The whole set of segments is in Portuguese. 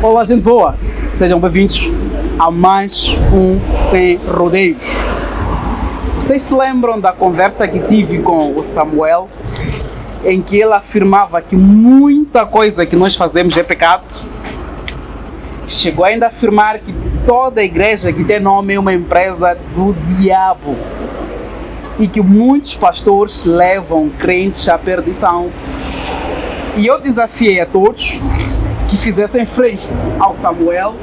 Olá, gente boa! Sejam bem-vindos a mais um Sem Rodeios. Vocês se lembram da conversa que tive com o Samuel, em que ele afirmava que muita coisa que nós fazemos é pecado? Chegou ainda a afirmar que toda igreja que tem nome é uma empresa do diabo e que muitos pastores levam crentes à perdição. E eu desafiei a todos que fizessem frente ao Samuel.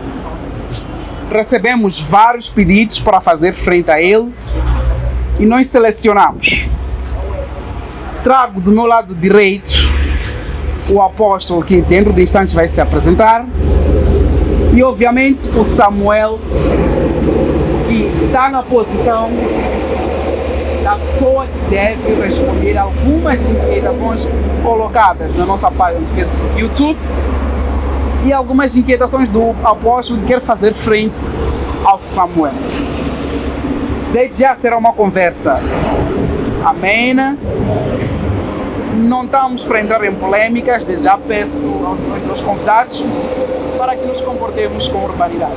Recebemos vários pedidos para fazer frente a ele e nós selecionamos. Trago do meu lado direito o apóstolo, que dentro de instantes vai se apresentar, e obviamente o Samuel, que está na posição da pessoa que deve responder algumas inquietações colocadas na nossa página no Facebook e YouTube, e algumas inquietações do apóstolo que quer fazer frente ao Samuel. Desde já será uma conversa amena, não estamos para entrar em polêmicas. Desde já peço aos nossos convidados para que nos comportemos com urbanidade.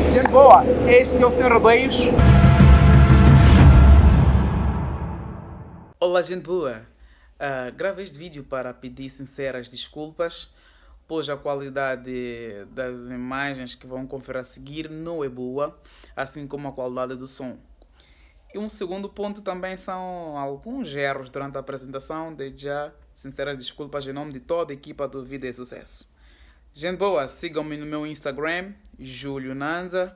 Gente boa, este é o Sem Rodeios. Olá, gente boa. Gravo este vídeo para pedir sinceras desculpas, pois a qualidade das imagens que vão conferir a seguir não é boa, assim como a qualidade do som. E um segundo ponto também são alguns erros durante a apresentação. Desde já, sinceras desculpas em nome de toda a equipa do Vida é Sucesso. Gente boa, sigam-me no meu Instagram, Júlio Nanza,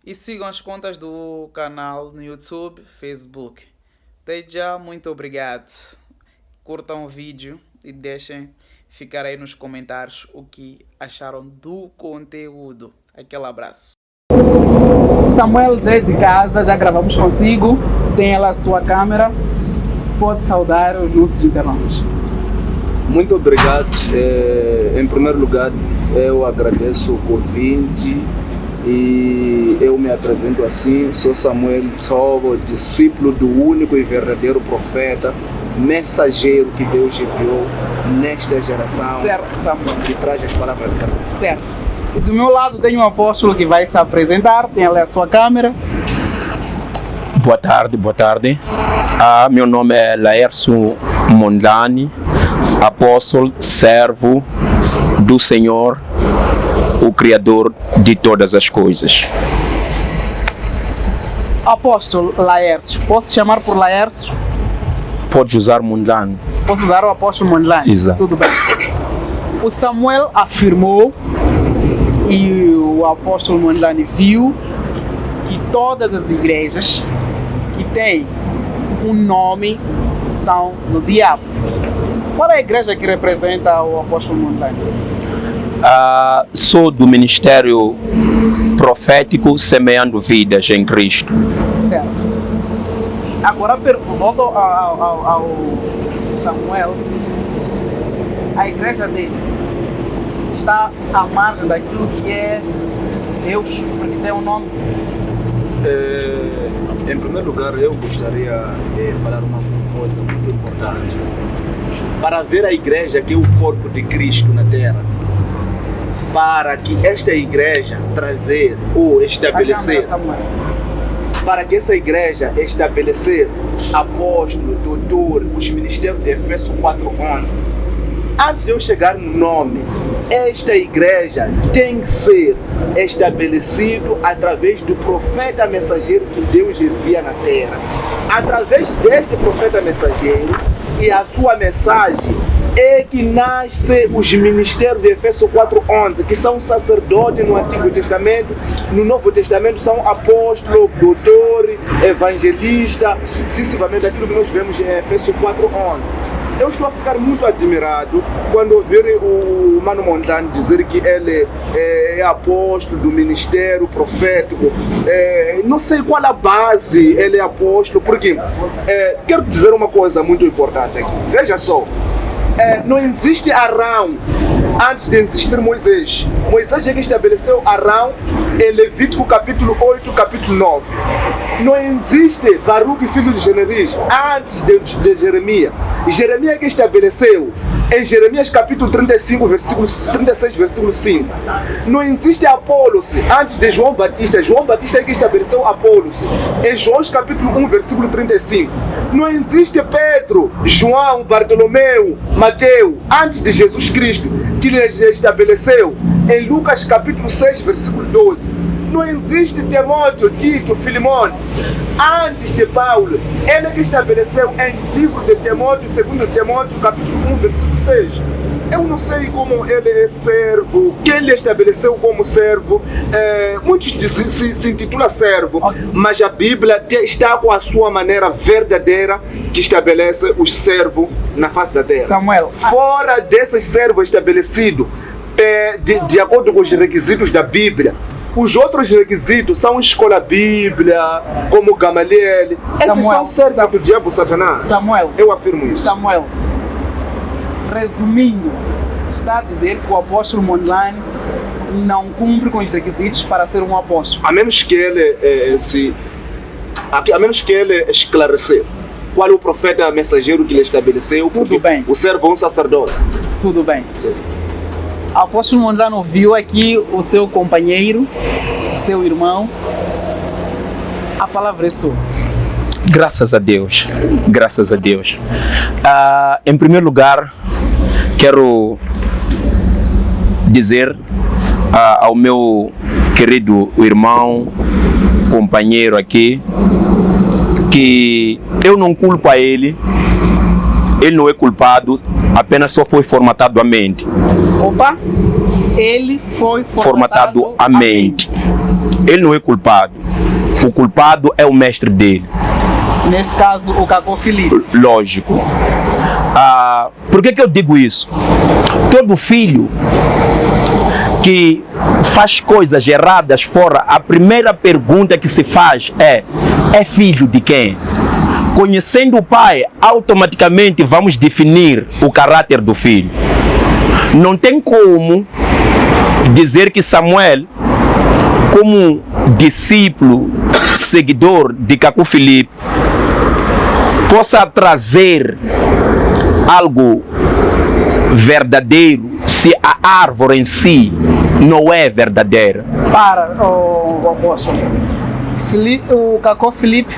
e sigam as contas do canal no YouTube, Facebook. Desde já, muito obrigado. Curtam o vídeo e deixem ficar aí nos comentários o que acharam do conteúdo. Aquele abraço. Samuel já é de casa, já gravamos consigo, tem ela a sua câmera, pode saudar os nossos internautas. Muito obrigado. Em primeiro lugar, eu agradeço o convite e eu me apresento assim. Sou Samuel, sou discípulo do único e verdadeiro profeta, mensageiro que Deus enviou nesta geração. Certo, Samuel. Que traz as palavras de salvação. Certo. E do meu lado tem um apóstolo que vai se apresentar, tem ali a sua câmera. Boa tarde. Meu nome é Laércio Mondlane, apóstolo, servo do Senhor, o Criador de todas as coisas. Apóstolo Laércio, posso chamar por Laércio? Pode usar Mondlane. Posso usar o apóstolo Mondlane? Exato. Tudo bem. O Samuel afirmou e o apóstolo Mondlane viu que todas as igrejas que têm um nome são do diabo. Qual é a igreja que representa o apóstolo Mondlane? Sou do ministério profético Semeando Vidas em Cristo. Certo. Agora volto ao Samuel. A igreja dele está à margem daquilo que é Deus, porque tem um nome. Em primeiro lugar, eu gostaria de falar uma coisa muito importante. Para ver a igreja que é o corpo de Cristo na terra, para que esta igreja trazer ou estabelecer, para que essa igreja estabelecer apóstolo, doutor, os ministérios de Efésios 4:11, antes de eu chegar no nome, esta igreja tem que ser estabelecido através do profeta mensageiro que Deus envia na terra. Através deste profeta mensageiro e a sua mensagem é que nasce os ministérios de Efésios 4:11, que são sacerdotes no Antigo Testamento. No Novo Testamento são apóstolo, doutor, evangelista, sucessivamente aquilo que nós vemos em Efésios 4:11. Eu estou a ficar muito admirado quando ouvir o Mano Mondlane dizer que ele é apóstolo do ministério profético. Não sei qual a base ele é apóstolo, porque quero dizer uma coisa muito importante aqui. Veja só. Não existe Arão antes de existir Moisés. Moisés é que estabeleceu Arão em Levítico capítulo 8, capítulo 9. Não existe Baruque, filho de Jeremias, antes de Jeremias. Jeremias é que estabeleceu em Jeremias capítulo 35, versículo 36, versículo 5. Não existe Apolos antes de João Batista. João Batista é que estabeleceu Apolos. Em João capítulo 1, versículo 35. Não existe Pedro, João, Bartolomeu, Mateus antes de Jesus Cristo, que ele estabeleceu. Em Lucas capítulo 6, versículo 12. Não existe Timóteo, Tito, Filemão antes de Paulo. Ele é que estabeleceu em livro de Timóteo, 2 Timóteo, capítulo 1, versículo 6. Eu não sei como ele é servo, quem ele estabeleceu como servo. Muitos se intitula servo, mas a Bíblia está com a sua maneira verdadeira que estabelece os servos na face da terra. Samuel, fora desses servos estabelecidos, de acordo com os requisitos da Bíblia, os outros requisitos são escola Bíblia, como Gamaliel. Esses são servos do diabo Satanás. Samuel, eu afirmo isso. Samuel, resumindo, está a dizer que o apóstolo Mondlane não cumpre com os requisitos para ser um apóstolo. A menos que ele esclarecer qual é o profeta mensageiro que ele estabeleceu. Tudo bem. O servo é um sacerdote. Tudo bem. Sim, sim. O apóstolo Mondlane ouviu aqui o seu companheiro, seu irmão. A palavra é sua. Graças a Deus, graças a Deus. Em primeiro lugar, quero dizer ao meu querido irmão, companheiro aqui, que eu não culpo a ele não é culpado, apenas só foi formatado a mente. Opa! Ele foi formatado a mente. Ele não é culpado. O culpado é o mestre dele. Nesse caso, o Cacó Filipe. Lógico. Por que eu digo isso? Todo filho que faz coisas erradas fora, a primeira pergunta que se faz é filho de quem? Conhecendo o pai, automaticamente vamos definir o caráter do filho. Não tem como dizer que Samuel, como discípulo, seguidor de Cacó Filipe, possa trazer algo verdadeiro se a árvore em si não é verdadeira. Para o apóstolo, o Cacó Filipe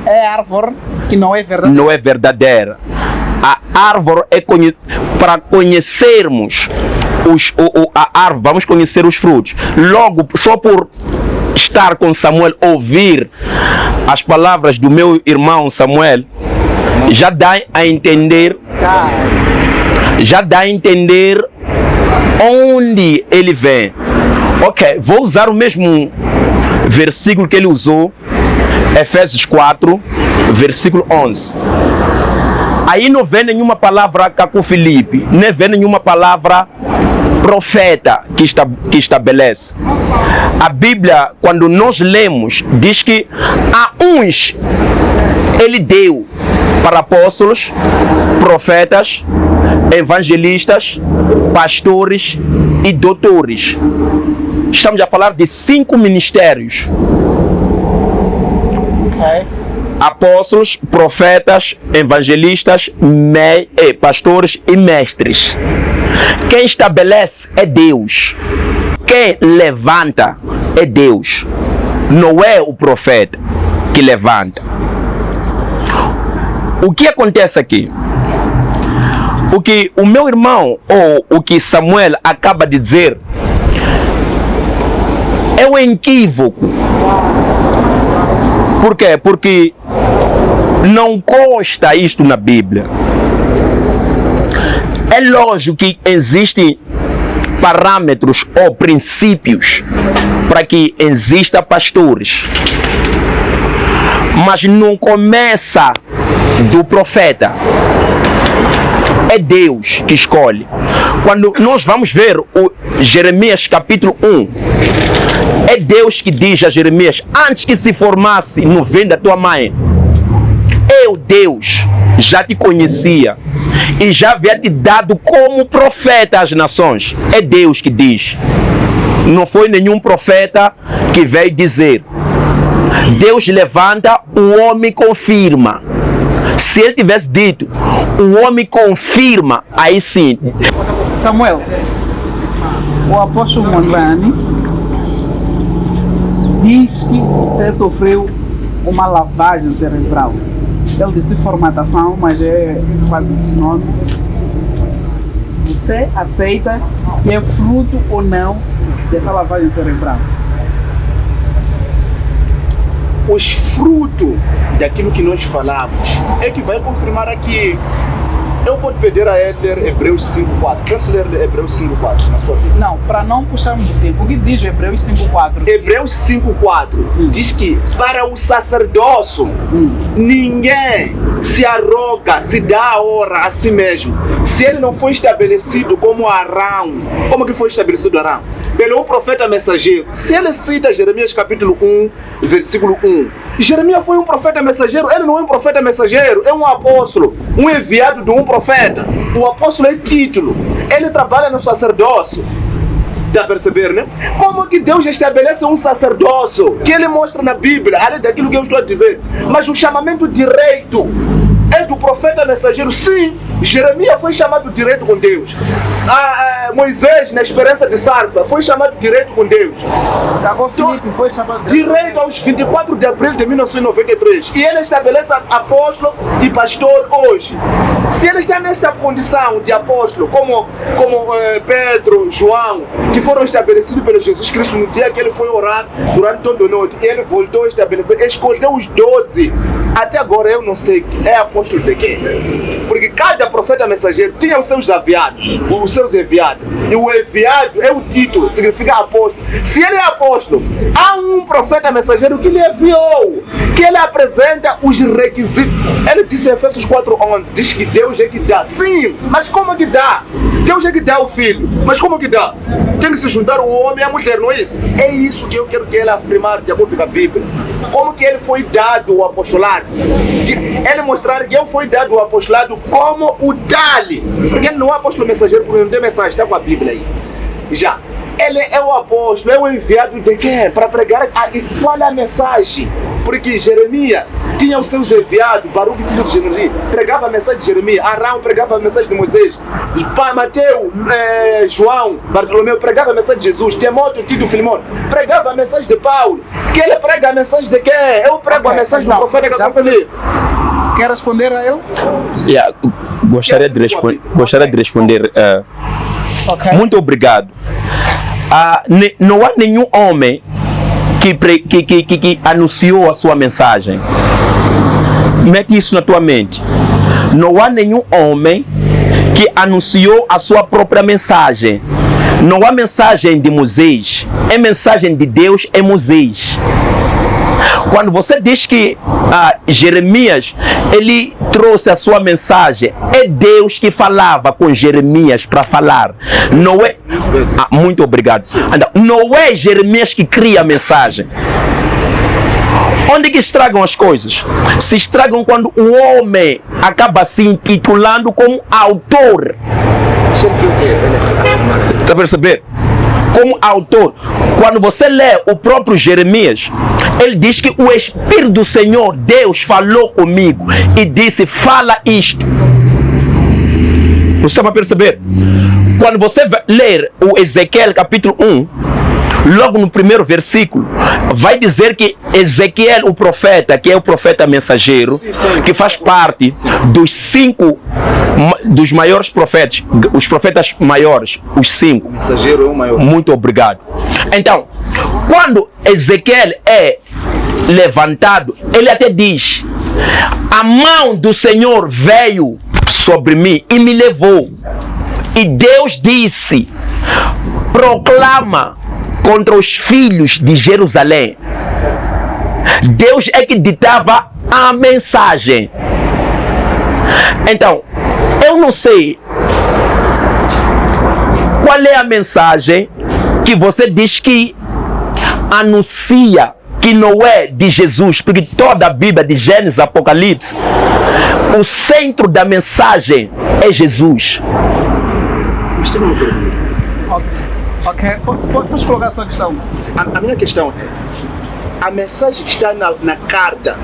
é árvore que não é verdadeira. Não é verdadeira. A árvore é para conhecermos a árvore, vamos conhecer os frutos. Logo, só por estar com Samuel, ouvir as palavras do meu irmão Samuel, já dá a entender onde ele vem. Ok, vou usar o mesmo versículo que ele usou, Efésios 4, versículo 11. Aí não vem nenhuma palavra Cacó Filipe, nem vem nenhuma palavra profeta que estabelece. A Bíblia, quando nós lemos, diz que a uns ele deu para apóstolos, profetas, evangelistas, pastores e doutores. Estamos a falar de 5 ministérios. Apóstolos, profetas, evangelistas, pastores e mestres. Quem estabelece é Deus. Quem levanta é Deus. Não é o profeta que levanta. O que acontece aqui? O que o meu irmão, ou o que Samuel acaba de dizer, é um equívoco. Por quê? Porque não consta isto na Bíblia. É lógico que existem parâmetros ou princípios para que exista pastores. Mas não começa do profeta. É Deus que escolhe. Quando nós vamos ver o Jeremias capítulo 1, é Deus que diz a Jeremias, antes que se formasse no ventre da tua mãe, eu, Deus, já te conhecia e já havia te dado como profeta às nações. É Deus que diz. Não foi nenhum profeta que veio dizer. Deus levanta, o homem confirma. Se ele tivesse dito, o homem confirma, aí sim. Samuel, o apóstolo Mondlane diz que você sofreu uma lavagem cerebral. Ele disse formatação, mas é quase sinônimo. Você aceita que é fruto ou não dessa lavagem cerebral? Os frutos daquilo que nós falamos é que vai confirmar aqui. Eu vou pedir a ele ler Hebreus 5.4. Posso ler Hebreus 5.4 na sua vida? Não, para não puxarmos o tempo, o que diz Hebreus 5.4? Hebreus 5.4 diz que para o sacerdócio ninguém se arroga, se dá a honra a si mesmo, se ele não foi estabelecido como Arão. Como que foi estabelecido Arão? Pelo profeta mensageiro. Se ele cita Jeremias capítulo 1, versículo 1, Jeremias foi um profeta mensageiro. Ele não é um profeta mensageiro, é um apóstolo, um enviado de um profeta. O apóstolo é título, ele trabalha no sacerdócio. Dá a perceber, né? Como que Deus estabelece um sacerdócio que ele mostra na Bíblia, além daquilo que eu estou a dizer. Mas o chamamento direito é do profeta mensageiro. Sim, Jeremias foi chamado direito com Deus. Moisés, na esperança de sarça, foi chamado direito com Deus. Filipe foi chamado Direito aos 24 de abril de 1993. E ele estabelece apóstolo e pastor hoje. Se ele está nesta condição de apóstolo, como Pedro, João, que foram estabelecidos pelo Jesus Cristo no dia que ele foi orar durante toda a noite, e ele voltou a estabelecer, escolheu os 12. Até agora eu não sei, é apóstolo de quem? Porque cada profeta mensageiro tinha os seus enviados. E o enviado é o título, significa apóstolo. Se ele é apóstolo, há um profeta mensageiro que lhe enviou, que ele apresenta os requisitos. Ele disse em Efésios 4:11, diz que Deus é que dá. Sim, mas como que dá? Deus é que dá o filho, mas como que dá? Tem que se juntar o homem e a mulher, não é isso? É isso que eu quero que ele afirmar de acordo com a Bíblia. Como que ele foi dado o apostolado? Ele mostrar que ele foi dado o apostolado como o dali. Porque ele não é apóstolo mensageiro, porque não tem mensagem, está com a Bíblia aí. Já. Ele é o apóstolo, é o enviado de quem? Para pregar. Qual é a mensagem? Porque Jeremias tinha os seus enviados, Baruque, filho de Jeremias, pregava a mensagem de Jeremias, Arão pregava a mensagem de Moisés, Mateus, João, Bartolomeu pregava a mensagem de Jesus, Timóteo, Tito, Filimão pregava a mensagem de Paulo. Que ele prega a mensagem de quem? Eu prego a mensagem do profeta que eu falei. Quer responder a ele? Gostaria de responder. Okay. Muito obrigado. Não há nenhum homem que anunciou a sua mensagem. Mete isso na tua mente. Não há nenhum homem que anunciou a sua própria mensagem. Não há mensagem de Moisés. É mensagem de Deus, é Moisés. Quando você diz que Jeremias, ele trouxe a sua mensagem, é Deus que falava com Jeremias para falar. Não é... muito obrigado. Não é Jeremias que cria a mensagem. Onde que estragam as coisas? Se estragam quando o homem acaba se intitulando como autor. Está a perceber? Como autor. Quando você lê o próprio Jeremias, ele diz que o Espírito do Senhor, Deus, falou comigo e disse, fala isto. Você vai perceber? Quando você ler o Ezequiel capítulo 1, logo no primeiro versículo, vai dizer que Ezequiel, o profeta, que é o profeta mensageiro, que faz parte dos 5 dos maiores profetas, os profetas maiores, os 5. O mensageiro é o maior. Muito obrigado. Então, quando Ezequiel é levantado, ele até diz, a mão do Senhor veio sobre mim e me levou. E Deus disse, proclama contra os filhos de Jerusalém. Deus é que ditava a mensagem. Então, eu não sei qual é a mensagem que você diz que anuncia que não é de Jesus, porque toda a Bíblia de Gênesis, Apocalipse, o centro da mensagem é Jesus. Ok, podes colocar a sua questão? A minha questão é, a mensagem que está na carta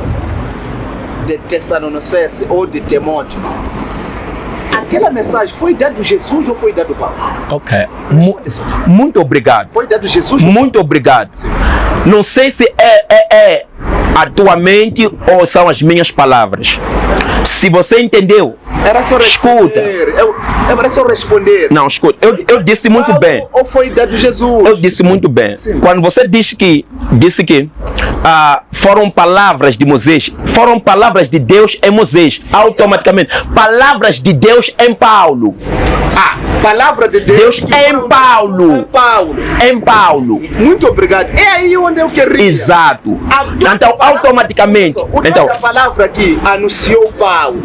de Tessalonicenses ou de Timóteo, aquela mensagem foi dada de Jesus ou foi dada do Paulo? Ok. Muito obrigado. Foi dado de Jesus? Muito obrigado. Não sei se é a tua mente ou são as minhas palavras. Se você entendeu, Era só escuta. Era só responder. Não, escuta. Eu disse muito bem. Ou foi dado de Jesus? Eu disse muito bem. Sim. Quando você disse que foram palavras de Moisés, foram palavras de Deus em Moisés, automaticamente. Palavras de Deus em Paulo. Palavra de Deus em Paulo. Em Paulo. Em Paulo. Muito obrigado. É aí onde eu queria. Exato. Então, automaticamente. Então, a palavra que anunciou Paulo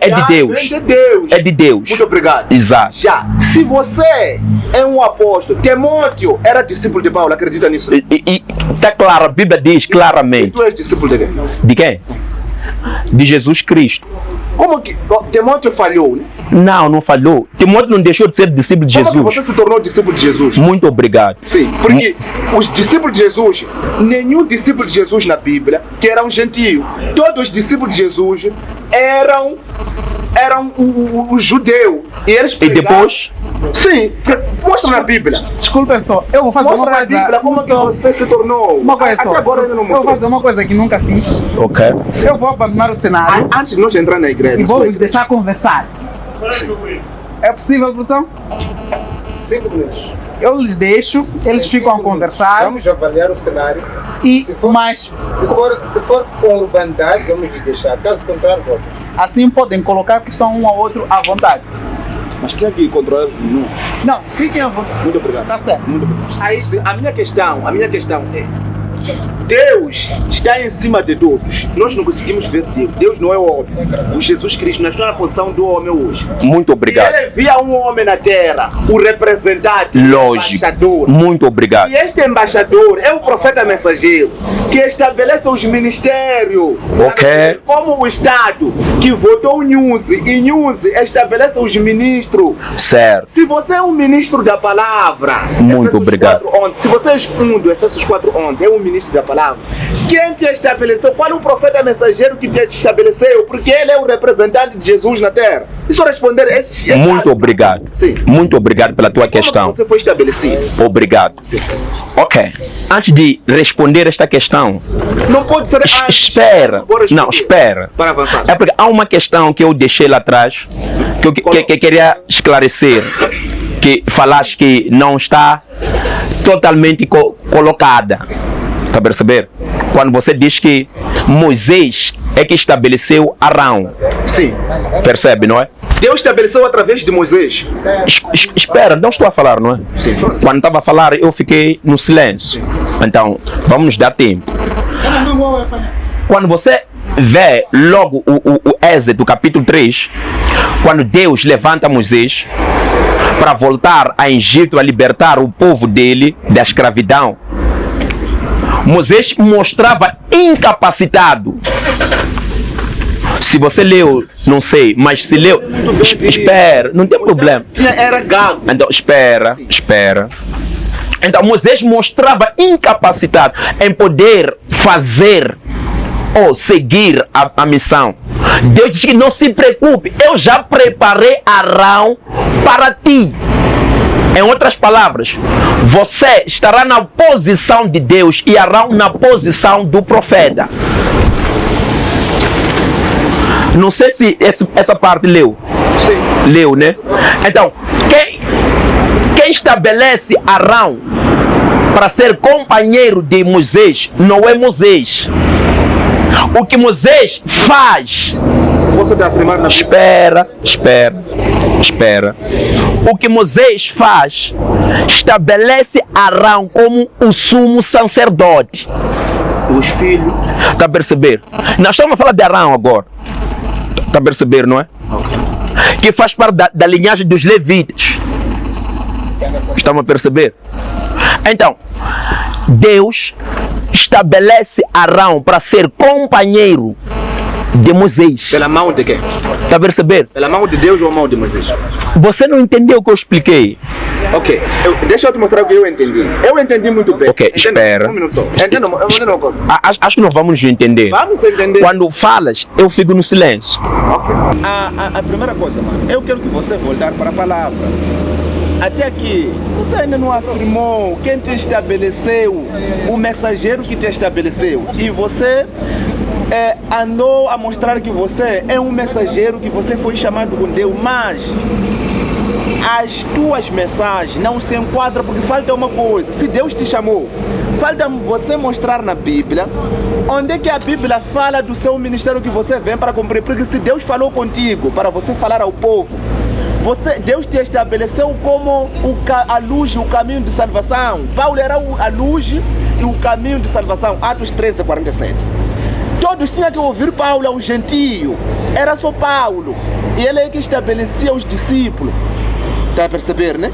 é de Deus. Vem de Deus. É de Deus. Muito obrigado. Exato. Já, se você é um apóstolo, Timóteo era discípulo de Paulo, acredita nisso? E está claro, a Bíblia diz claramente. Tu és discípulo de quem? De quem? De Jesus Cristo. Como que Timóteo falhou, né? Não falhou. Timóteo não deixou de ser discípulo de Como Jesus. que você se tornou discípulo de Jesus? Muito obrigado. Sim, porque os discípulos de Jesus, nenhum discípulo de Jesus na Bíblia que era um gentio. Todos os discípulos de Jesus eram o judeu. E depois? Sim, mostra na Bíblia. Desculpem só, eu vou fazer Mostra uma na coisa. Bíblia como que você se tornou. Uma coisa Até só. agora ainda não Eu vou mostrou. fazer uma coisa que nunca fiz. Ok. Eu vou abandonar o cenário Antes de nós entrar na igreja. e vou vos deixar conversar. É possível, produção? 5 minutos. Eu lhes deixo, eles ficam a conversar. Vamos avaliar o cenário. E Se for- mais Se for com urbanidade, vamos lhes deixar. Caso contrário, volta. assim podem colocar que estão um ao outro à vontade. Mas tinha que controlar os minutos. Não, fiquem à vontade. Muito obrigado. Tá certo. Muito obrigado. Aí, a minha questão é: Deus está em cima de todos. Nós não conseguimos ver Deus. Deus não é o homem. O Jesus Cristo, nós estamos na posição do homem hoje. Muito obrigado. E ele via um homem na terra, o representante, Lógico. o embaixador. Muito obrigado. E este embaixador é o profeta mensageiro que estabelece os ministérios. Ok. Como o Estado que votou Nhuzi e Nhuzi estabelece os ministros. Certo. Se você é um ministro da palavra, Muito Efésios obrigado. 4:11, se você é um do Efésios 4:11, é um ministro da palavra, quem te estabeleceu? Qual é o profeta mensageiro que te estabeleceu? Porque ele é o representante de Jesus na terra. Isso responder a esses. Muito obrigado. Sim. Muito obrigado pela tua questão. Você foi estabelecido. Obrigado. Sim. Ok. Antes de responder esta questão, Não pode ser. espera. Bora responder. Não, espera. Para avançar. É porque há uma questão que eu deixei lá atrás que eu queria esclarecer, que falaste que não está totalmente colocada. Está a perceber? Quando você diz que Moisés é que estabeleceu Arão. Sim. Percebe, não é? Deus estabeleceu através de Moisés. Espera, não estou a falar, não é? Sim. Quando estava a falar, eu fiquei no silêncio. Então, vamos nos dar tempo. Quando você vê logo o Êxodo, capítulo 3, quando Deus levanta Moisés para voltar a Egito, a libertar o povo dele da escravidão, Moisés mostrava incapacitado. Se você leu, não sei, mas se leu, espera, não tem problema. Era gago. Então, espera. Então, Moisés mostrava incapacitado em poder fazer ou seguir a missão. Deus disse que não se preocupe, eu já preparei Arão para ti. Em outras palavras, você estará na posição de Deus e Arão na posição do profeta. Não sei se essa parte leu. Sim. Leu, né? Então, quem estabelece Arão para ser companheiro de Moisés não é Moisés. O que Moisés faz... Você está afirmando na Espera. O que Moisés faz estabelece Arão como o sumo sacerdote. os filhos. Está a perceber? Nós estamos a falar de Arão agora. Está a perceber, não é? Que faz parte da linhagem dos levitas. Estamos a perceber? Então, Deus estabelece Arão para ser companheiro de Moisés. Pela mão de quem? Tá a perceber? Pela mão de Deus ou a mão de Moisés? Você não entendeu o que eu expliquei? Ok, deixa eu te mostrar o que eu entendi. Eu entendi muito bem. Ok, Entenda, espera. Um minuto só. Entenda uma coisa. Acho que não vamos nos entender. Vamos entender. Quando falas, eu fico no silêncio. Ok. A primeira coisa, mano, eu quero que você voltar para a palavra. Até aqui, você ainda não afirmou quem te estabeleceu, o mensageiro que te estabeleceu. E você andou a mostrar que você é um mensageiro, que você foi chamado por Deus, mas as tuas mensagens não se enquadram porque falta uma coisa. Se Deus te chamou, falta você mostrar na Bíblia onde é que a Bíblia fala do seu ministério que você vem para cumprir. Porque se Deus falou contigo para você falar ao povo, Deus te estabeleceu como a luz e o caminho de salvação. Paulo era a luz e o caminho de salvação. Atos 13:47. Todos tinham que ouvir Paulo, o gentio. Era só Paulo. E ele é que estabelecia os discípulos. Está a perceber, né?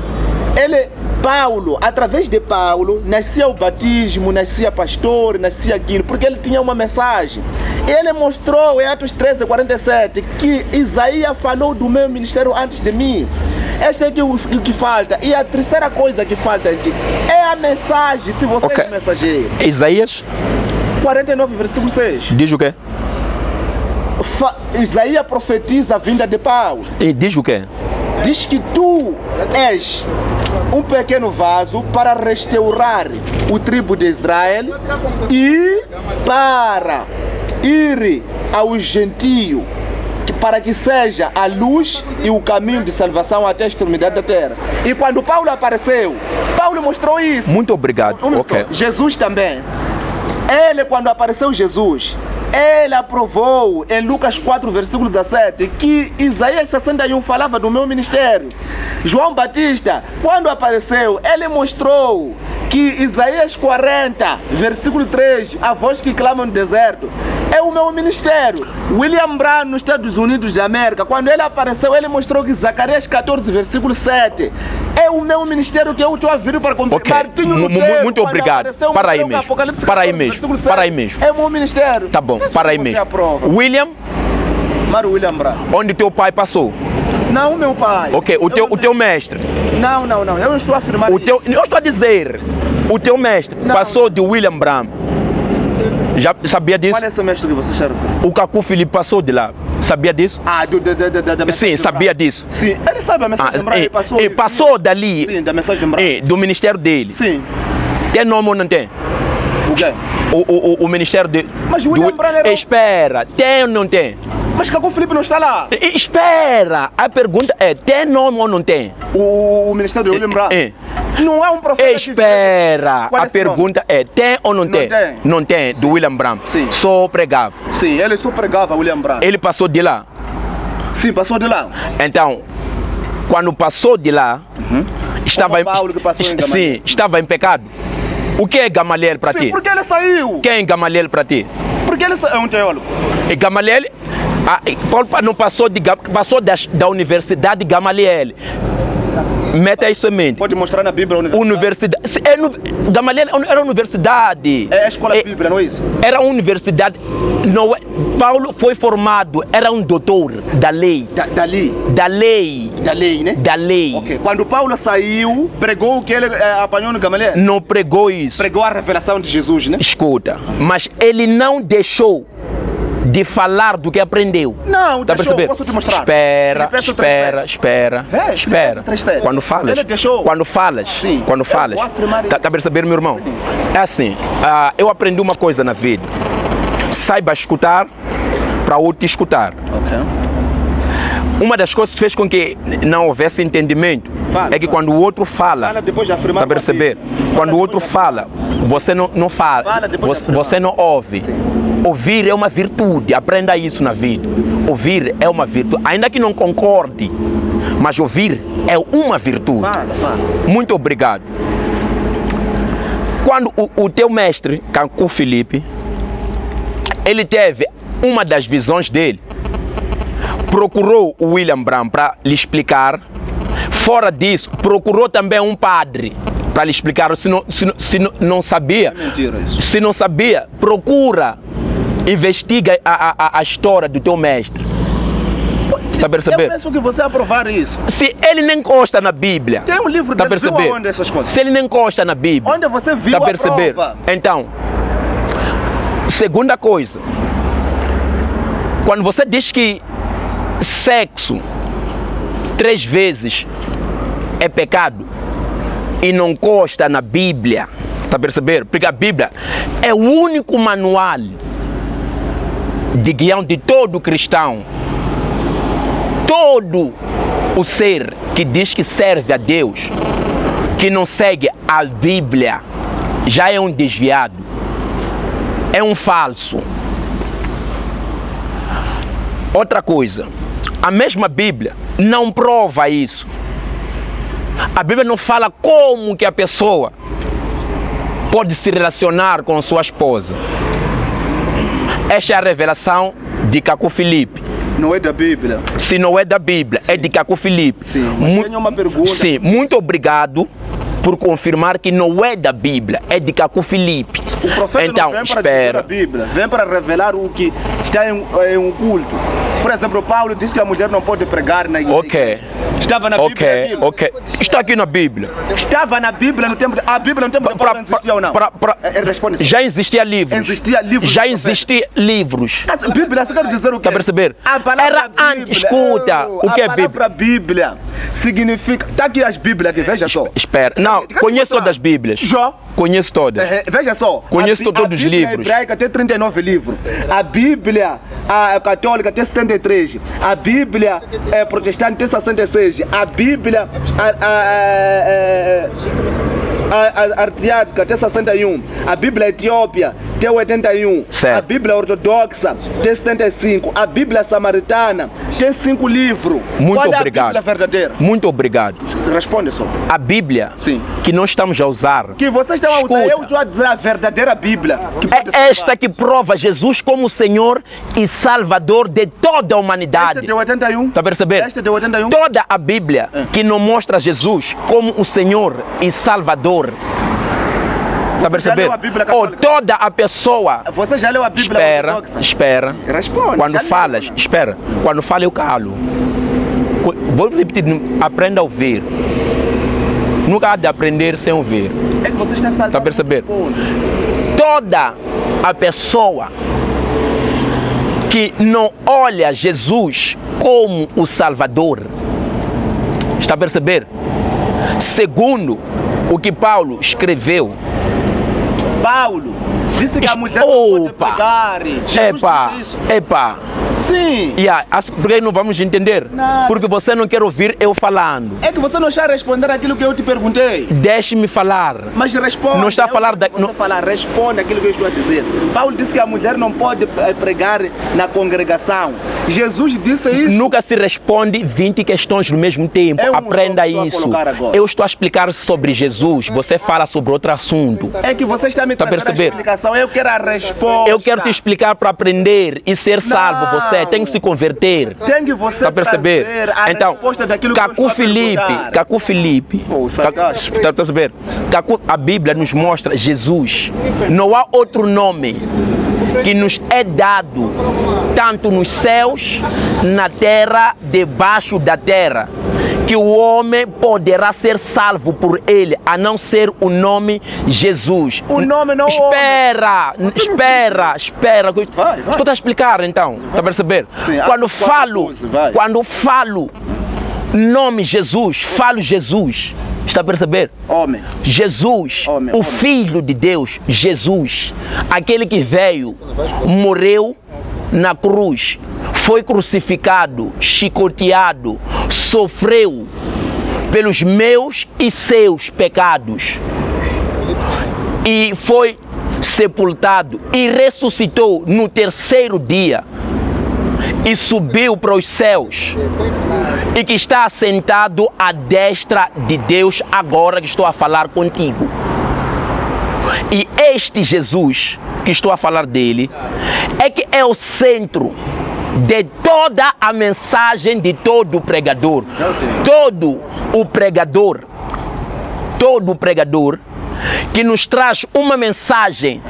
Paulo, através de Paulo, nascia o batismo, nascia pastor, nascia aquilo, porque ele tinha uma mensagem. Ele mostrou em Atos 13:47 que Isaías falou do meu ministério antes de mim. Este é o que falta. E a terceira coisa que falta é a mensagem, se você é mensageiro. Isaías 49, versículo 6. diz o quê? Isaías profetiza a vinda de Paulo. E diz o quê? Diz que tu és um pequeno vaso para restaurar o tribo de Israel e para ir aos gentios, para que seja a luz e o caminho de salvação até a extremidade da terra. E quando Paulo apareceu, Paulo mostrou isso. Muito obrigado. Ok. Jesus também. Quando apareceu Jesus, ele aprovou em Lucas 4, versículo 17, que Isaías 61 falava do meu ministério. João Batista, quando apareceu, ele mostrou que Isaías 40, versículo 3, a voz que clama no deserto, é o meu ministério. William Brown, nos Estados Unidos da América, quando ele apareceu, ele mostrou que Zacarias 14, versículo 7, é o meu ministério que eu estou a vir para cumprir. Ok, muito obrigado. Para aí mesmo. Para aí mesmo. Para aí mesmo. É o meu ministério. Tá bom, para aí mesmo. William? Mário William Brown. Onde teu pai passou? Não, meu pai. Ok, o teu mestre? Não. Eu não estou afirmando isso. Eu estou a dizer, o teu mestre passou de William Brown. Já sabia disso? Qual é esse mestre que você está referindo? O Cacu Felipe passou de lá. Sabia disso? Sim, sabia disso. Sim, ele sabe a mensagem de Brown. Ele passou dali. Sim, da mensagem de Brown. Do ministério dele. Sim. Tem nome ou não tem? O quê? O ministério de... Mas William Brown era... Espera, tem ou não tem? Mas Cacu Felipe não está lá. Espera, a pergunta é, tem nome ou não tem? O ministério de William Brown? Não é um profeta. Espera, a pergunta é, tem ou não tem? Não tem, do William Brown. Sim. Só pregava. Sim, ele só pregava William Brown. Ele passou de lá? Sim, passou de lá. Então, quando passou de lá, estava Paulo que passou em Gamaliel. Sim, estava em pecado. O que é Gamaliel para ti? Sim, porque ele saiu. Quem é Gamaliel para ti? Porque ele é um teólogo. E Gamaliel, Paulo não passou da Universidade de Gamaliel. Meta isso em mente. Pode mostrar na Bíblia a universidade. Gamaliel era universidade. É a escola bíblica, não é isso? Era universidade. Não, Paulo foi formado, era um doutor da lei. Da lei? Da lei. Da lei, né? Da lei. Okay. Quando Paulo saiu, pregou o que ele apanhou no Gamaliel? Não pregou isso. Pregou a revelação de Jesus, né? Escuta, mas ele não deixou de falar do que aprendeu. Não, tá deixou, perceber? Posso te mostrar? Espera. Quando falas, Sim. Quando falas, tá perceber, meu irmão? Sim. É assim, eu aprendi uma coisa na vida. Saiba escutar para outro escutar. Ok. Uma das coisas que fez com que não houvesse entendimento é que quando o outro fala, depois de afirmar, tá perceber? Quando o outro fala, você não fala, você não ouve. Sim. Ouvir é uma virtude, aprenda isso na vida. Ouvir é uma virtude, ainda que não concorde, mas ouvir é uma virtude. Fala. Muito obrigado. Quando o teu mestre, Cacu Felipe, ele teve uma das visões dele, procurou o William Brown para lhe explicar. Fora disso, procurou também um padre para lhe explicar. Se não sabia, é mentira isso. Se não sabia, procura, investiga a história do teu mestre. Está a perceber? Eu penso que você aprovar isso. Se ele nem encosta na Bíblia, Tem um livro está a dele, viu perceber? aonde essas coisas? Se ele nem encosta na Bíblia, Onde você viu está a a perceber? prova? Então, segunda coisa, quando você diz que sexo 3 vezes é pecado e não consta na Bíblia, está a perceber? Porque a Bíblia é o único manual de guião de todo cristão. Todo o ser que diz que serve a Deus, que não segue a Bíblia, já é um desviado, é um falso. Outra coisa, a mesma Bíblia não prova isso. A Bíblia não fala como que a pessoa pode se relacionar com sua esposa. Esta é a revelação de Caco Filipe. Não é da Bíblia. Se não é da Bíblia, é de Caco Filipe. Sim, mas tenho uma pergunta. Sim, muito obrigado por confirmar que não é da Bíblia, é de Caco Filipe. O profeta Então, não vem para dizer a Bíblia, vem para revelar o que está em um culto. Por exemplo, Paulo diz que a mulher não pode pregar na igreja. Ok. Estava na Bíblia aquilo? Ok. Está aqui na Bíblia. Estava na Bíblia no tempo de... A Bíblia no tempo de Paulo não existia ou não? Responde. Já existia livros. Existia livros. Já existia livros. A Bíblia, você quer dizer o quê? Está a perceber? A palavra Era Bíblia. antes, escuta, o que é Bíblia? A palavra Bíblia significa... Está aqui as Bíblias aqui, veja só. Espera, não, conheço todas as Bíblias. Jó. Conheço todas. Veja só. Conheço todos os livros. A Bíblia hebraica tem 39 livros. A Bíblia católica tem 73. A Bíblia protestante tem 66. A Bíblia artiática tem 61. A Bíblia Etiópia tem 81. Certo. A Bíblia ortodoxa tem 75. A Bíblia samaritana tem 5 livros. Muito Qual obrigado. É a Bíblia verdadeira? Muito obrigado. Responde só. A Bíblia Sim. que nós estamos a usar Que vocês estão a usar, Escuta. eu estou a dizer a verdadeira Bíblia. Que pode é esta que prova Jesus como Senhor e Salvador de toda a humanidade. Esta de 81. Está a perceber? Esta de 81. Toda a Bíblia que não mostra Jesus como o Senhor e Salvador. Está a Você já perceber? leu a Bíblia Ou católica? toda a pessoa. Você já leu a Bíblia ortodoxa? Espera. Responde. Quando já leu, falas, não? espera. Quando fala eu calo. Vou repetir, aprenda a ouvir. Nunca há de aprender sem ouvir. É que você está saltando. Está a perceber? pontos. Toda a pessoa que não olha Jesus como o Salvador, está a perceber? Segundo o que Paulo escreveu, Paulo disse que a mulher não pode Opa! pegar. Jesus disse isso. Epa. Sim. Porque não vamos entender? Não. Porque você não quer ouvir eu falando. É que você não está a responder aquilo que eu te perguntei. Deixe-me falar. Mas responde. Não está a falar da... Você falar, responde aquilo que eu estou a dizer. Paulo disse que a mulher não pode pregar na congregação. Jesus disse isso. Nunca se responde 20 questões no mesmo tempo. É um Aprenda só que estou a isso. colocar agora. Eu estou a explicar sobre Jesus. Você fala sobre outro assunto. É que você está me Tá trazendo a perceber? explicação. Eu quero a resposta. Eu quero te explicar para aprender e ser salvo. Não. Você tem que se converter. Tem que você Está a perceber? trazer a Então, resposta daquilo que eu estou a perguntar. Caco Filipe, Pô, sarcástico. está a perceber? A Bíblia nos mostra Jesus. Não há outro nome que nos é dado, tanto nos céus, na terra, debaixo da terra, que o homem poderá ser salvo por ele, a não ser o nome Jesus. O nome não é Espera, espera. Vai. Estou a explicar então, está a perceber? Sim, Quando falo nome Jesus, falo Jesus. Está a perceber? Homem. Jesus, Homem. o Filho de Deus, Jesus, aquele que veio, morreu na cruz, foi crucificado, chicoteado, sofreu pelos meus e seus pecados e foi sepultado e ressuscitou no 3º dia e subiu para os céus e que está assentado à destra de Deus agora que estou a falar contigo. E este Jesus que estou a falar dele é que é o centro de toda a mensagem de todo pregador. Todo o pregador que nos traz uma mensagem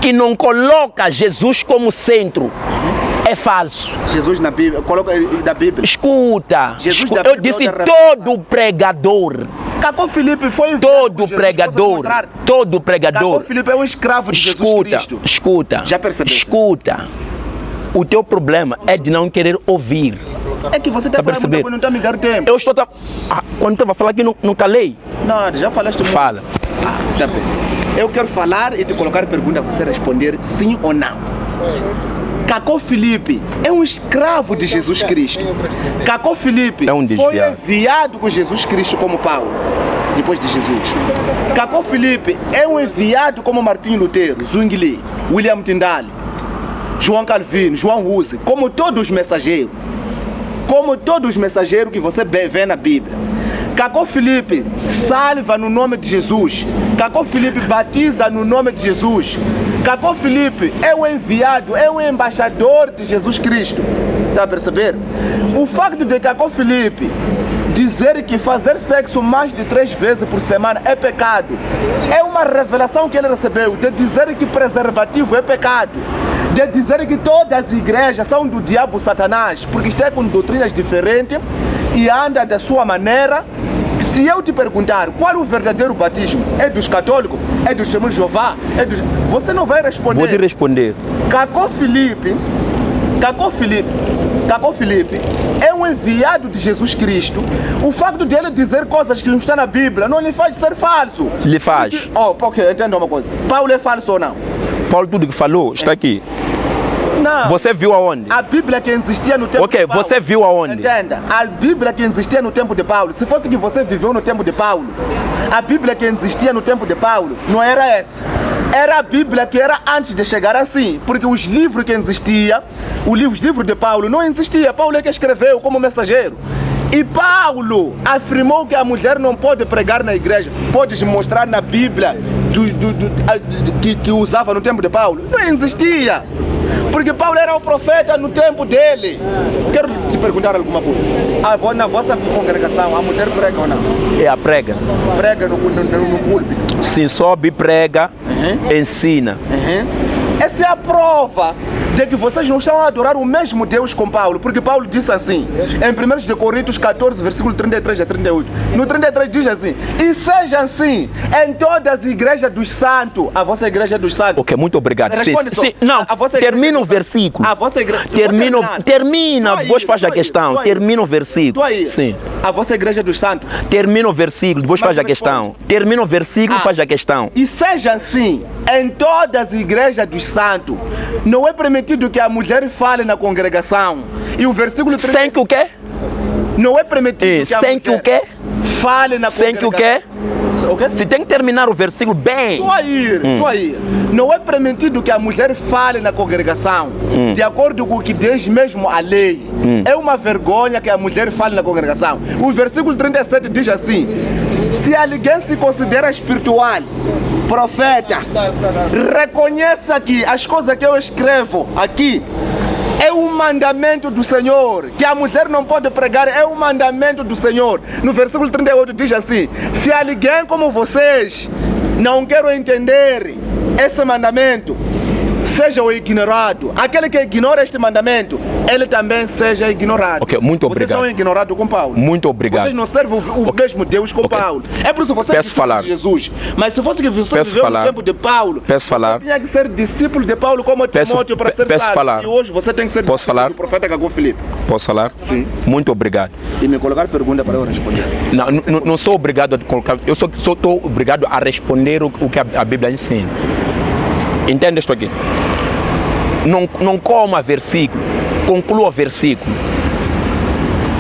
que não coloca Jesus como centro, é falso. Jesus na Bíblia, coloca na Bíblia. Escuta, Jesus escuta. da Eu Bíblia disse é outra revelação. todo pregador. Cacó Filipe foi Todo pregador, todo pregador. Cacó Filipe é um escravo de Jesus Cristo. Escuta, Já percebeu? escuta. O teu problema é de não querer ouvir. É que você está falando muito, não está me dando tempo. Eu estou... quando estava falando aqui, não calei. Não, já falaste muito. Fala. Tá bem. Eu quero falar e te colocar pergunta, você responder sim ou não. Cacó Filipe é um escravo de Jesus Cristo. Cacó Filipe É um foi desviado. enviado com Jesus Cristo como Paulo, depois de Jesus. Cacó Filipe é um enviado como Martinho Lutero, Zwingli, William Tyndale, João Calvino, João Hus, como todos os mensageiros. Como todos os mensageiros que você vê na Bíblia. Cacó Filipe salva no nome de Jesus. Cacó Filipe batiza no nome de Jesus. Cacó Filipe é o enviado, é o embaixador de Jesus Cristo. Está a perceber? O facto de Cacó Filipe dizer que fazer sexo mais de 3 vezes por semana é pecado é uma revelação que ele recebeu, de dizer que preservativo é pecado, de dizer que todas as igrejas são do diabo Satanás, porque está com doutrinas diferentes e anda da sua maneira. Se eu te perguntar qual é o verdadeiro batismo, é dos católicos, é dos testemunhos de Jeová, você não vai responder. Vou te responder. Cacó Filipe é um enviado de Jesus Cristo. O facto de ele dizer coisas que não estão na Bíblia não lhe faz ser falso. Lhe faz. Ok, entenda uma coisa. Paulo é falso ou não? Paulo, tudo que falou está aqui. Não. Você viu aonde? A Bíblia que existia no tempo Ok, de Paulo. você viu aonde? Entenda, a Bíblia que existia no tempo de Paulo, se fosse que você viveu no tempo de Paulo, a Bíblia que existia no tempo de Paulo não era essa. Era a Bíblia que era antes de chegar assim, porque os livros que existiam, os livros de Paulo não existiam. Paulo é que escreveu como mensageiro. E Paulo afirmou que a mulher não pode pregar na igreja. Podes mostrar na Bíblia que usava no tempo de Paulo? Não existia. Porque Paulo era o profeta no tempo dele. Quero te perguntar alguma coisa. Na vossa congregação, a mulher prega ou não? É a prega. Prega no púlpito. Sim, sobe, prega, ensina. Essa é a prova de que vocês não estão a adorar o mesmo Deus com Paulo, porque Paulo disse assim, em 1 Coríntios 14, versículo 33 a 38. No 33 diz assim: e seja assim em todas as igrejas dos santos. A vossa igreja é dos santos. Ok, muito obrigado. Sim, não, termina o versículo. A vossa igreja. Termina, depois faz a questão. Termina o versículo. Sim. A vossa igreja é dos santos. Termina o versículo, depois faz a questão. Termina o versículo, faz a questão. E seja assim em todas as igrejas dos santos. Não é permitido que a mulher fale na congregação. E o versículo 30... Sem que o quê? Não é permitido que a sem que o quê? Fale na sem que o quê? Se tem que terminar o versículo bem. Tô aí. Não é permitido que a mulher fale na congregação. De acordo com o que diz mesmo a lei. É uma vergonha que a mulher fale na congregação. O versículo 37 diz assim: se alguém se considera espiritual, profeta, reconheça que as coisas que eu escrevo aqui é um mandamento do Senhor, que a mulher não pode pregar, é um mandamento do Senhor. No versículo 38 diz assim: se alguém como vocês não quer entender esse mandamento, seja o ignorado. Aquele que ignora este mandamento, ele também seja ignorado. Ok, muito obrigado. Vocês são ignorados com Paulo. Muito obrigado. Vocês não servem o mesmo Deus com Paulo. É por isso que vocês discípulos de Jesus. Mas se fosse que você viveu no tempo de Paulo, você tinha que ser discípulo de Paulo como Timóteo para ser sábio. E hoje você tem que ser discípulo do profeta Cacó Filipe. Posso falar? Sim. Muito obrigado. E me colocar pergunta para eu responder. Não sou obrigado a colocar, eu só estou obrigado a responder o que a Bíblia ensina. Entende isto aqui? Não coma versículo, conclua o versículo.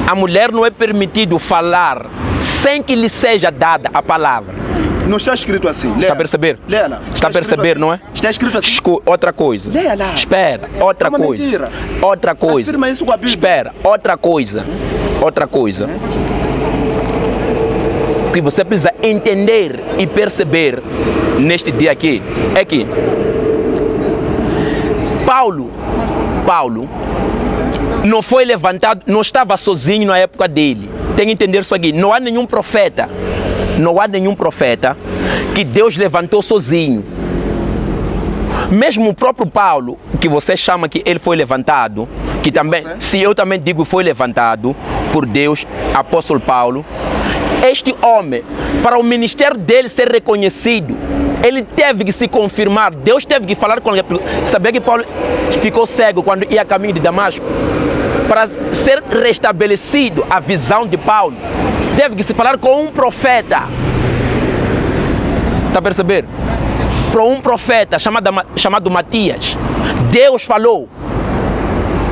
A mulher não é permitido falar sem que lhe seja dada a palavra. Não está escrito assim. Está a perceber? Leia lá. Está a perceber, assim. Não é? Está escrito assim. Outra coisa. Leia lá. Espera, outra é uma coisa. Mentira. Outra coisa. Afirma isso com a Bíblia. Espera, outra coisa. Outra coisa. O que você precisa entender e perceber neste dia aqui é que Paulo não foi levantado, não estava sozinho na época dele. Tem que entender isso aqui. Não há nenhum profeta que Deus levantou sozinho. Mesmo o próprio Paulo, que você chama que ele foi levantado, que também, se eu também digo foi levantado por Deus, apóstolo Paulo, este homem, para o ministério dele ser reconhecido, ele teve que se confirmar, Deus teve que falar com ele. Sabia que Paulo ficou cego quando ia a caminho de Damasco? Para ser restabelecido a visão de Paulo, teve que se falar com um profeta. Está a perceber? Para um profeta chamado Matias. Deus falou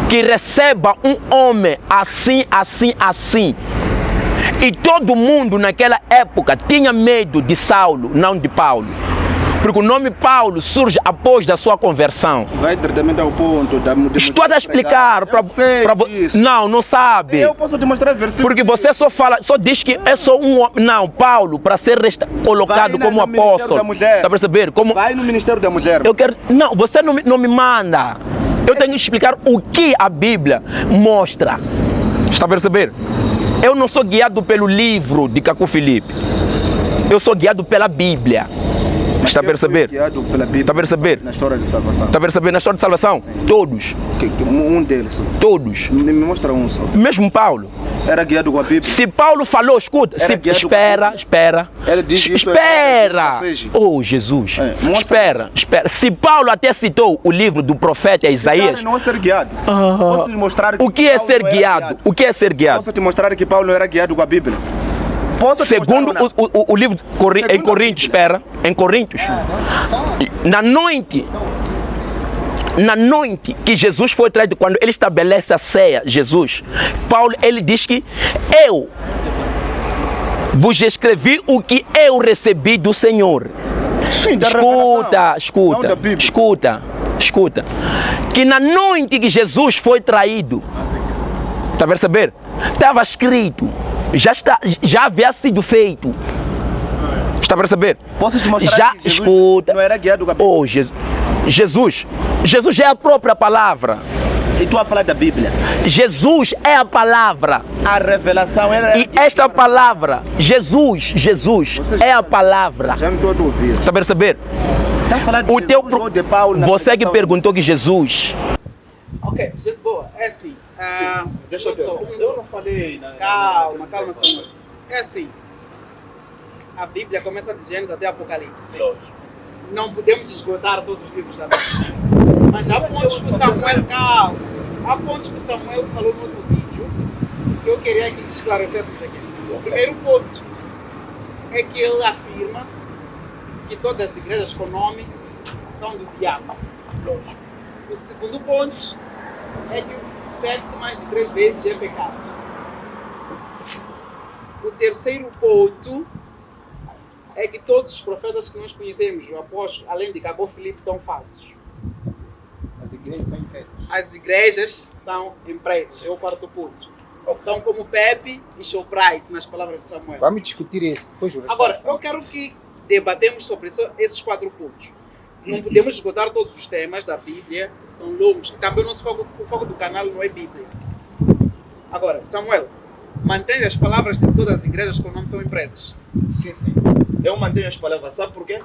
que receba um homem assim, assim, assim. E todo mundo naquela época tinha medo de Saulo, não de Paulo. Porque o nome Paulo surge após da sua conversão. Vai diretamente ao ponto. Estou a explicar para você. Não sabe. Eu posso te mostrar versículo. Porque você só diz que é só um homem. Não, Paulo, para ser colocado como apóstolo. Está a perceber? Como... Vai no Ministério da Mulher. Eu quero... Não, você não me manda. Eu tenho que explicar o que a Bíblia mostra. Está a perceber? Eu não sou guiado pelo livro de Cacu Filipe. Eu sou guiado pela Bíblia. Está a perceber? Está a perceber? Na história de salvação. Está a perceber? Na história de salvação? Sim. Todos. Um deles só. Todos. Me mostra um só. Mesmo Paulo. Era guiado com a Bíblia. Se Paulo falou, escuta. Espera. Ele diz espera. Oh, Jesus. Espera. Se Paulo até citou o livro do profeta Isaías. Não é ser guiado. Posso te mostrar que o que é ser guiado? O que é ser guiado? Posso te mostrar que Paulo não era guiado com a Bíblia? Segundo o livro em Coríntios, espera, em Coríntios, na noite que Jesus foi traído, quando ele estabelece a ceia, Jesus, Paulo, ele diz que eu vos escrevi o que eu recebi do Senhor. Sim, escuta, que na noite que Jesus foi traído, está a perceber? Estava escrito, já havia sido feito. Está a perceber? Posso te mostrar já que Jesus escuta. Não era guiado com a Bíblia? Oh, Jesus é a própria palavra. E tu a falar da Bíblia? Jesus é a palavra. A revelação era... E esta palavra, Jesus é a palavra. Já me estou a ouvir. Está a perceber? Está a falar de Jesus ou de Paulo? Você que perguntou que Jesus... Ok, gente boa, é assim. Deixa eu ver. Eu não falei. Calma, Samuel. É assim. A Bíblia começa de Gênesis até Apocalipse. Não podemos esgotar todos os livros da Bíblia. Mas há pontos que Samuel, calma. Há pontos que Samuel falou no outro vídeo que eu queria que esclarecêssemos aqui. O primeiro ponto é que ele afirma que todas as igrejas com nome são do diabo. O segundo ponto é que sexo mais de 3 vezes é pecado. O terceiro ponto é que todos os profetas que nós conhecemos, o apóstolo, além de Cacu Filipe, são falsos. As igrejas são empresas. As igrejas são empresas, é o quarto ponto. São como Pepe e Shoprite, nas palavras de Samuel. Vamos discutir esse depois. Agora, eu quero que debatemos sobre esses 4 pontos. Não podemos esgotar todos os temas da Bíblia, são longos. Também o foco do canal não é Bíblia. Agora, Samuel, mantém as palavras de todas as igrejas com o nome são empresas. Sim. Eu mantenho as palavras, sabe por quê?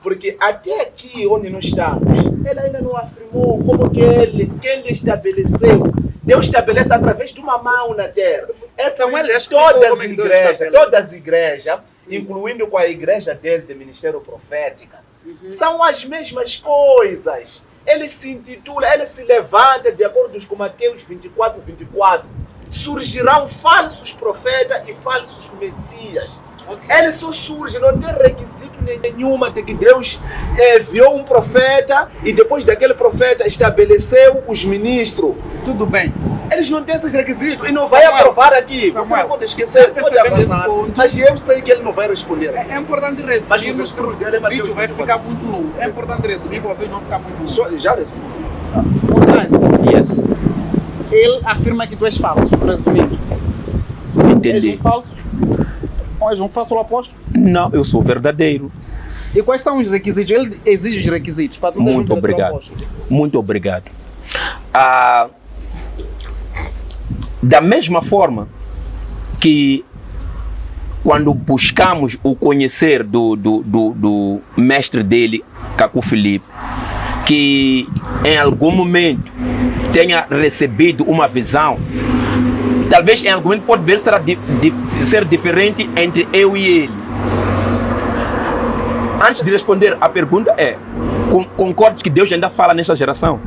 Porque até aqui onde nós estamos, ele ainda não afirmou como que quem estabeleceu. Deus estabelece através de uma mão na terra. Samuel, todas as igrejas, incluindo com a igreja dele de ministério profética, são as mesmas coisas. Ele se intitula, ele se levanta de acordo com Mateus 24. Surgirão falsos profetas e falsos messias. Ele só surge, não tem requisito nenhuma de que Deus enviou um profeta e depois daquele profeta estabeleceu os ministros. Tudo bem. Eles não têm esses requisitos e não vai aprovar aqui. Você não pode esquecer, pode avançar, mas eu sei que ele não vai responder. É importante resumir, porque o vídeo vai ficar muito longo. É importante resumir para o vídeo não ficar muito longo. Já resumi. Yes. Ele afirma que tu és falso, resumindo. Entendi. És um falso? Ou és um falso apóstolo? Não, eu sou verdadeiro. E quais são os requisitos? Ele exige os requisitos para tu ser Muito obrigado. Muito obrigado. Da mesma forma que quando buscamos o conhecer do mestre dele, Cacu Filipe, que em algum momento tenha recebido uma visão, talvez em algum momento pode ver ser diferente entre eu e ele. Antes de responder a pergunta concordas que Deus ainda fala nesta geração?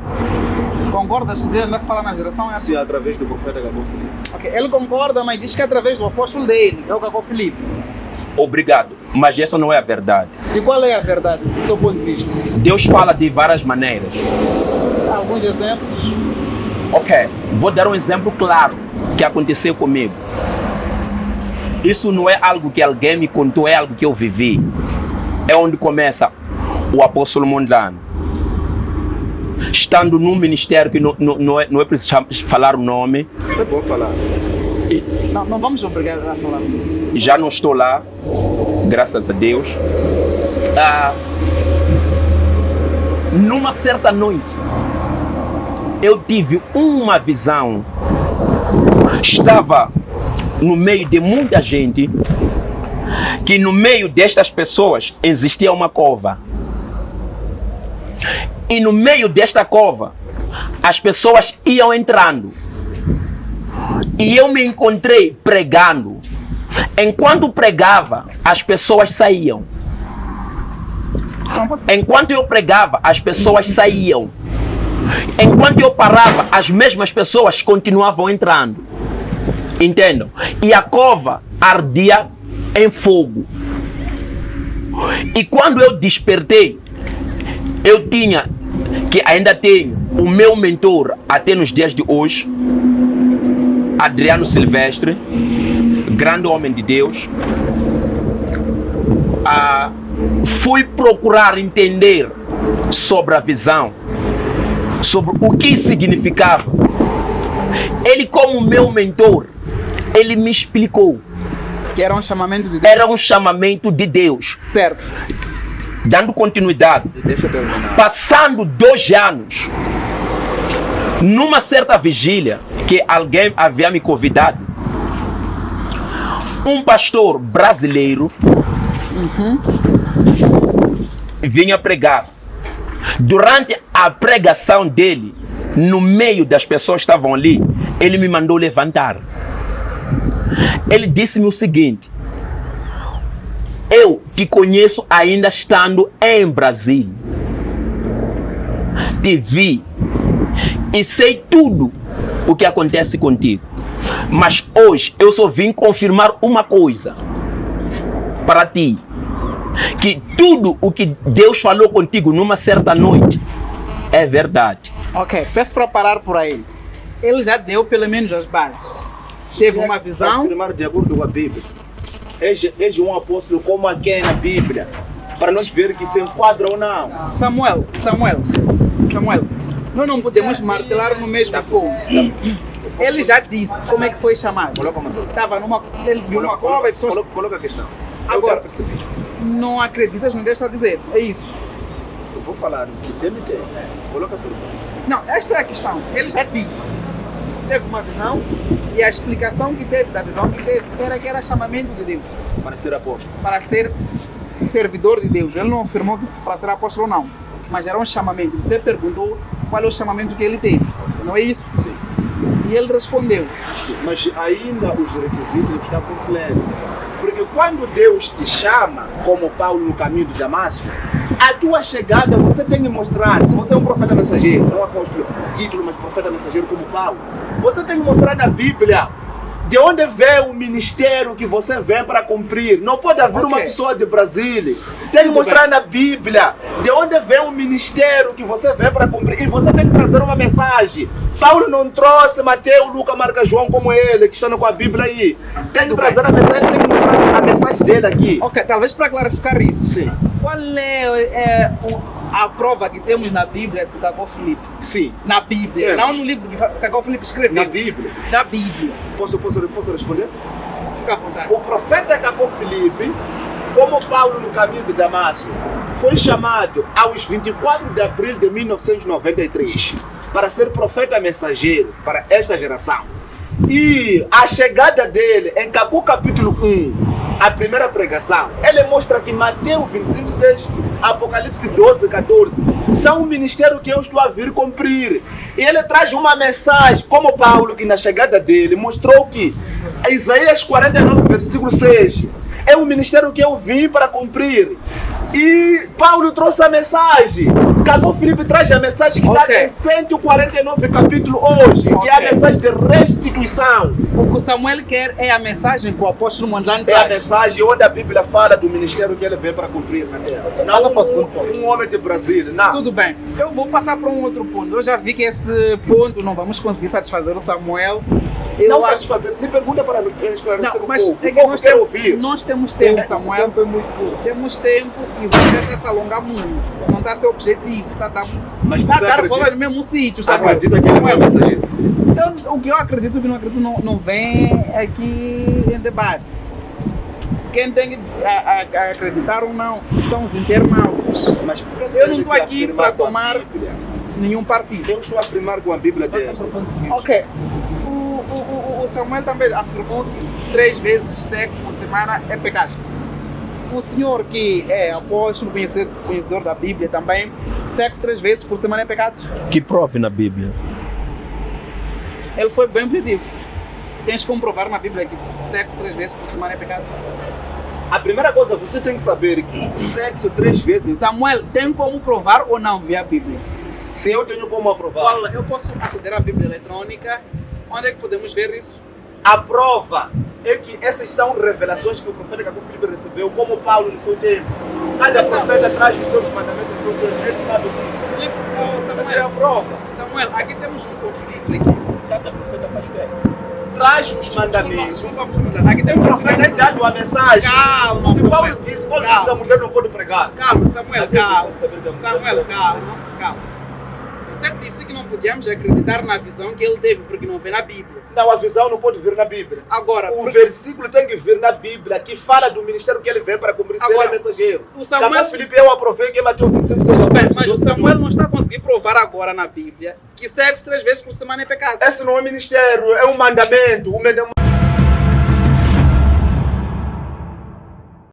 Concordas que Deus ainda fala na geração? Sim, através do profeta Cacó Filipe. Ok, ele concorda, mas diz que é através do apóstolo dele, é o Cacó Filipe. Obrigado, mas essa não é a verdade. E qual é a verdade, do seu ponto de vista? Deus fala de várias maneiras. Alguns exemplos? Ok, vou dar um exemplo claro que aconteceu comigo. Isso não é algo que alguém me contou, é algo que eu vivi. É onde começa o apóstolo Mondlane. Estando num ministério que não é preciso falar o nome. É bom falar. Não vamos obrigar a falar. Já não estou lá, graças a Deus. Numa certa noite, eu tive uma visão. Estava no meio de muita gente, que no meio destas pessoas existia uma cova. E no meio desta cova, as pessoas iam entrando. E eu me encontrei pregando. Enquanto pregava, as pessoas saíam. Enquanto eu pregava, as pessoas saíam. Enquanto eu parava, as mesmas pessoas continuavam entrando. Entendam? E a cova ardia em fogo. E quando eu despertei, eu tinha, que ainda tenho, o meu mentor até nos dias de hoje, Adriano Silvestre, grande homem de Deus. Fui procurar entender sobre a visão, sobre o que significava. Ele, como meu mentor, ele me explicou. Que era um chamamento de Deus? Era um chamamento de Deus. Certo. Dando continuidade. Deixa eu terminar. Passando 2 anos, numa certa vigília, que alguém havia me convidado, um pastor brasileiro vinha pregar. Durante a pregação dele, no meio das pessoas que estavam ali, ele me mandou levantar. Ele disse-me o seguinte: eu te conheço ainda estando em Brasília. Te vi e sei tudo o que acontece contigo. Mas hoje eu só vim confirmar uma coisa para ti: que tudo o que Deus falou contigo numa certa noite é verdade. Ok, peço para parar por aí. Ele já deu pelo menos as bases. Teve uma visão. Afirmar de acordo com a Bíblia. És um apóstolo como alguém na Bíblia, para nós ver que se enquadra ou não. Samuel, nós não podemos martelar no mesmo ponto. Ele já disse como é que foi chamado. Estava ele viu uma cova e pessoas... Coloca a questão. Agora, não acreditas no que Deus está a dizer. É isso. Eu vou falar. Coloca a pergunta. Não, esta é a questão. Ele já disse. Teve uma visão e a explicação que teve da visão que teve era que era chamamento de Deus. Para ser apóstolo. Para ser servidor de Deus. Ele não afirmou que para ser apóstolo não. Mas era um chamamento. Você perguntou qual é o chamamento que ele teve. Não é isso? Sim. E ele respondeu. Sim, mas ainda os requisitos não estão completos. Porque quando Deus te chama, como Paulo no caminho de Damasco, a tua chegada você tem que mostrar. Se você é um profeta mensageiro, não apóstolo título, mas profeta mensageiro como Paulo, você tem que mostrar na Bíblia de onde vem o ministério que você vem para cumprir. Não pode haver uma pessoa de Brasília. Tem que mostrar na Bíblia de onde vem o ministério que você vem para cumprir. E você tem que trazer uma mensagem. Paulo não trouxe Mateus, Lucas, Marcos, João como ele, que estão com a Bíblia aí. Tem que trazer a mensagem, tem que mostrar a mensagem dele aqui. Ok, talvez para clarificar isso. Sim. Qual é a prova que temos na Bíblia do Cacó Filipe? Sim. Na Bíblia, Temos. não no livro que Cacó Filipe escreveu. Na Bíblia. Na Bíblia. Posso responder? Fica à vontade. O profeta Cacó Filipe, como Paulo no caminho de Damasco, foi chamado aos 24 de abril de 1993 para ser profeta mensageiro para esta geração. E a chegada dele em Cacó capítulo 1 a primeira pregação, ele mostra que Mateus 25:6, Apocalipse 12:14 são um ministério que eu estou a vir cumprir. E ele traz uma mensagem, como Paulo, que na chegada dele mostrou que Isaías 49, versículo 6 é um ministério que eu vim para cumprir. E Paulo trouxe a mensagem. Cabo Filipe traz a mensagem que está em 149 capítulo hoje, que é a mensagem de restituição. O que Samuel quer é a mensagem que o apóstolo Mondlane É a traz. mensagem onde a Bíblia fala do ministério que ele veio para cumprir na terra. Não um homem de Brasília, não. Tudo bem, eu vou passar para um outro ponto. Eu já vi que esse ponto não vamos conseguir satisfazer o Samuel. Eu Não acho... satisfazer. Me pergunta para esclarecer Não, mas povo. é O que povo quer ouvir. nós temos tempo, Samuel. Temos tempo e você está se alongar muito. Não está a ser objetivo. Está Mas a você dar acredita- bola no mesmo sítio, Samuel. Acredita que ele é mensageiro? O que eu acredito e que não acredito não vem aqui em debate. Quem tem que acreditar ou não são os internautas. Mas Eu não estou que aqui afirmar para com a tomar Bíblia. nenhum partido. Eu estou a afirmar com a Bíblia dele. Ok. O Samuel também afirmou que 3 vezes sexo por semana é pecado. O senhor que é apóstolo, conhecedor da Bíblia também, sexo 3 vezes por semana é pecado? Que prove na Bíblia? Ele foi bem objetivo. Tens que comprovar na Bíblia que sexo 3 vezes por semana é pecado? A primeira coisa, você tem que saber que sexo 3 vezes. Samuel, tem como provar ou não via Bíblia? Se eu tenho como aprovar. Qual, eu posso aceder à Bíblia eletrônica? Onde é que podemos ver isso? A prova é que essas são revelações que o profeta Cabo Filipe recebeu, como Paulo no seu tempo. Cada profeta traz os seus mandamentos no seu tempo. Ele sabe disso. Filipe, Essa é a Samuel, prova. Samuel, aqui temos um conflito aqui. Cada profeta faz o quê? Traz os mandamentos. Aqui O temos um profeta é conflito. dado a mensagem. Calma, E Paulo Samuel. disse que a mulher não pode pregar. Calma, Samuel, Mas eu calma. preciso saber da mulher. Samuel, calma. Você disse que não podíamos acreditar na visão que ele teve, porque não vem na Bíblia. Não, a visão não pode vir na Bíblia. Agora, O versículo tem que vir na Bíblia, que fala do ministério que ele vem para cumprir, ser Agora, mensageiro. o Samuel- Cabo Filipe, eu aprovei que Mateus 25:6. bem, mas o Samuel não está a conseguir provar agora na Bíblia que sexo 3 vezes por semana é pecado. Esse não é ministério, é um mandamento.